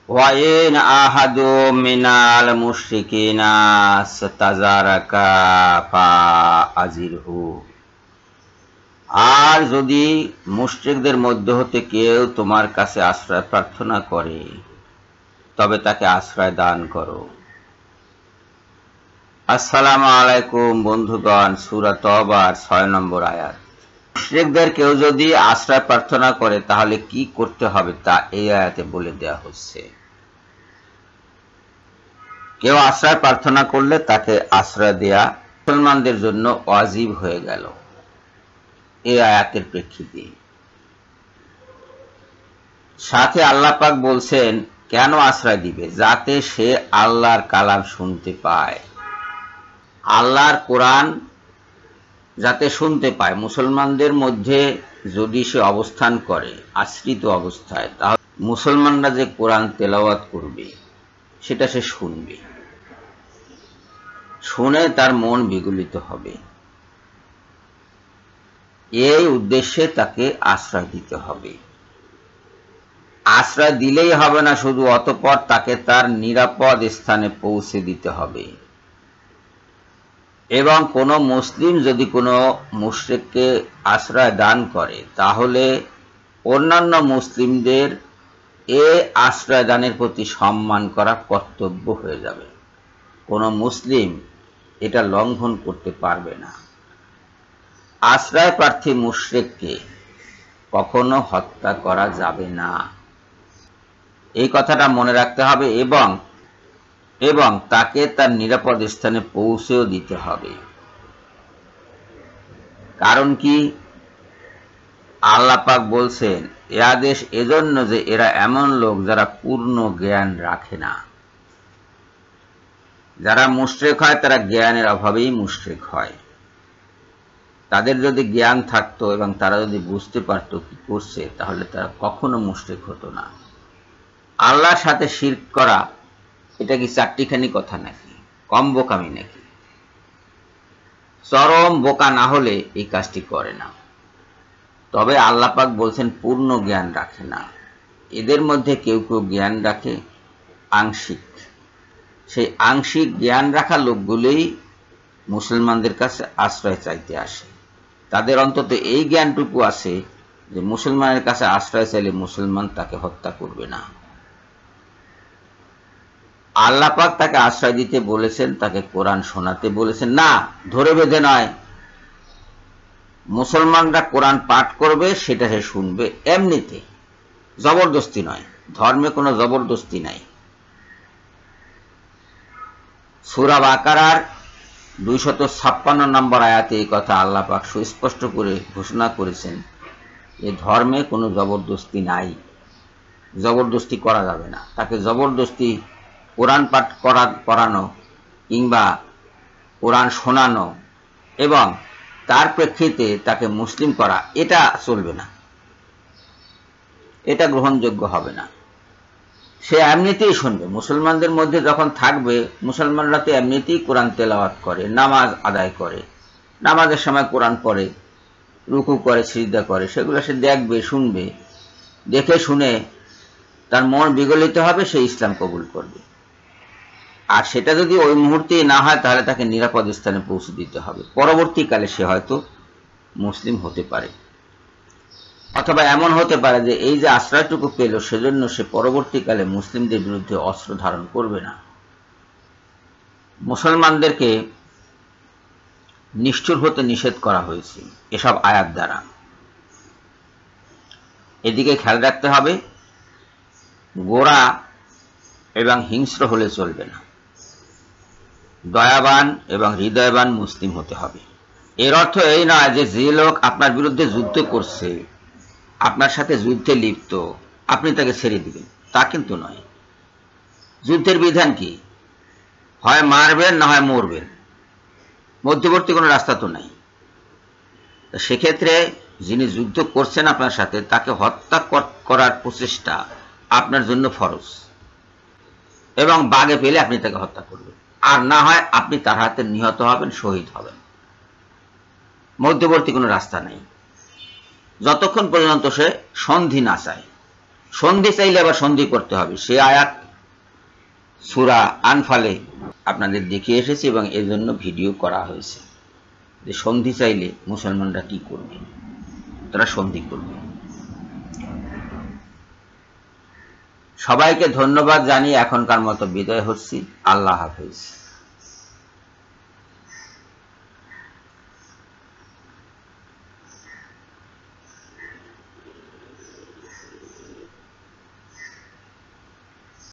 ওয়া ইন আহাদু মিনাল মুশরিকিনা ইসতাজারাকা ফাআজিরহু। আর যদি মুশরিকদের মধ্য হতে কেউ তোমার কাছে আশ্রয় প্রার্থনা করে তবে তাকে আশ্রয় দান করো। আসসালামু আলাইকুম বন্ধুগণ, সূরা তওবার 6 নম্বর আয়াত। মুশরিকদের কেউ যদি আশ্রয় প্রার্থনা করে তাহলে কি করতে হবে তা এই আয়াতে বলে দেওয়া হচ্ছে। কেউ আশ্রয় প্রার্থনা করলে তাকে আশ্রয় দেয়া মুসলমানদের জন্য ওয়াজিব হয়ে গেল এই আয়াতের প্রেক্ষিতে। সাথে আল্লাহ পাক বলছেন কেন আশ্রয় দিবে, যাতে সে আল্লাহর কালাম শুনতে পায়, আল্লাহর কোরআন যাতে শুনতে পায়। মুসলমানদের মধ্যে যদি সে অবস্থান করে আশ্রিত অবস্থায়, তাহলে মুসলমানরা যে কোরআন তেলাওয়াত করবে সেটা সে শুনবে, শুনে তার মন বিগলিত হবে। এই উদ্দেশ্যে তাকে আশ্রয় দিতে হবে। আশ্রয় দিলেই হবে না শুধু, অতঃপর তাকে তার নিরাপদ স্থানে পৌঁছে দিতে হবে। এবং কোন মুসলিম যদি কোনো মুশরিককে আশ্রয় দান করে তাহলে অন্যান্য মুসলিমদের এ আশ্রয় দানের প্রতি সম্মান করা কর্তব্য হয়ে যাবে। কোন মুসলিম এটা লঙ্ঘন করতে পারবে না। আশ্রয় প্রার্থী মুশরিককে কখনো হত্যা করা যাবে না, এই কথাটা মনে রাখতে হবে। এবং তাকে তার নিরাপদ স্থানে পৌঁছেও দিতে হবে। কারণ কি? আল্লাহ পাক বলছেন এ আদেশ এজন্য যে এরা এমন লোক যারা পূর্ণ জ্ঞান রাখে না। যারা মুশরিক হয় তারা জ্ঞানের অভাবেই মুশরিক হয়। তাদের যদি জ্ঞান থাকতো এবং তারা যদি বুঝতে পারত কি করছে, তাহলে তারা কখনো মুশরিক হতো না। আল্লাহর সাথে শিরক করা এটা কি চারটিখানি কথা নাকি? কম বোকামি নাকি? চরম বোকা না হলে এই কাজটি করে না। তবে আল্লাহ পাক বলছেন পূর্ণ জ্ঞান রাখে না। এদের মধ্যে কেউ কেউ জ্ঞান রাখে আংশিক। সেই আংশিক জ্ঞান রাখা লোকগুলোই মুসলমানদের কাছে আশ্রয় চাইতে আসে। তাদের অন্তত এই জ্ঞানটুকু আছে যে মুসলমানের কাছে আশ্রয় চাইলে মুসলমান তাকে হত্যা করবে না। আল্লাহ পাক তাকে আশ্রয় দিতে বলেছেন, তাকে কোরআন শোনাতে বলেছেন, না ধরে বেঁধে নয়। মুসলমানরা কোরআন পাঠ করবে, সেটা সে শুনবে এমনিতে, জবরদস্তি নয়। ধর্মে কোনো জবরদস্তি নাই। সূরা বাকারার 256 নম্বর আয়াতে এই কথা আল্লাহ পাক সুস্পষ্ট করে ঘোষণা করেছেন যে ধর্মে কোনো জবরদস্তি নাই, জবরদস্তি করা যাবে না। তাকে জবরদস্তি কোরআন পাঠ করানো কিংবা কোরআন শোনানো এবং তার প্রেক্ষিতে তাকে মুসলিম করা, এটা চলবে না, এটা গ্রহণযোগ্য হবে না। সে এমনিতেই শুনবে। মুসলমানদের মধ্যে যখন থাকবে, মুসলমানরা তো এমনিতেই কোরআন তেলাওয়াত করে, নামাজ আদায় করে, নামাজের সময় কোরআন পড়ে, রুকু করে, সিজদা করে, সেগুলো সে দেখবে, শুনবে। দেখে শুনে তার মন বিগলিত হবে, সে ইসলাম কবুল করবে। আর সেটা যদি ওই মুহূর্তেই না হয় তাহলে তাকে নিরাপদ স্থানে পৌঁছে দিতে হবে। পরবর্তীকালে সে হয়তো মুসলিম হতে পারে, অথবা এমন হতে পারে যে এই যে আশ্রয়টুকু পেল সেজন্য সে পরবর্তীকালে মুসলিমদের বিরুদ্ধে অস্ত্র ধারণ করবে না। মুসলমানদেরকে নিষ্ঠুর হতে নিষেধ করা হয়েছে এসব আয়াত দ্বারা। এদিকে খেয়াল রাখতে হবে, গোঁড়া এবং হিংস্র হলে চলবে না। দয়াবান এবং হৃদয়বান মুসলিম হতে হবে। এর অর্থ এই নয় যে যে লোক আপনার বিরুদ্ধে যুদ্ধ করছে, আপনার সাথে যুদ্ধে লিপ্ত, আপনি তাকে ছেড়ে দিবেন, তা কিন্তু নয়। যুদ্ধের বিধান কি? হয় মারবেন না হয় মরবেন, মধ্যবর্তী কোনো রাস্তা তো নাই। সেক্ষেত্রে যিনি যুদ্ধ করছেন আপনার সাথে, তাকে হত্যা করার প্রচেষ্টা আপনার জন্য ফরজ, এবং বাগে পেলে আপনি তাকে হত্যা করবেন। আর না হয় আপনি তার হাতে নিহত হবেন, শহীদ হবেন। মধ্যবর্তী কোনো রাস্তা নেই, যতক্ষণ পর্যন্ত সে সন্ধি না চায়। সন্ধি চাইলে আবার সন্ধি করতে হবে, সে আয়াত সূরা আনফালে আপনাদের দেখিয়ে এসেছি এবং এজন্য ভিডিও করা হয়েছে যে সন্ধি চাইলে মুসলমানরা কি করবে, তারা সন্ধি করবে। সবাইকে ধন্যবাদ জানিয়ে এখনকার মতো বিদায় হচ্ছি। আল্লাহ হাফেজ।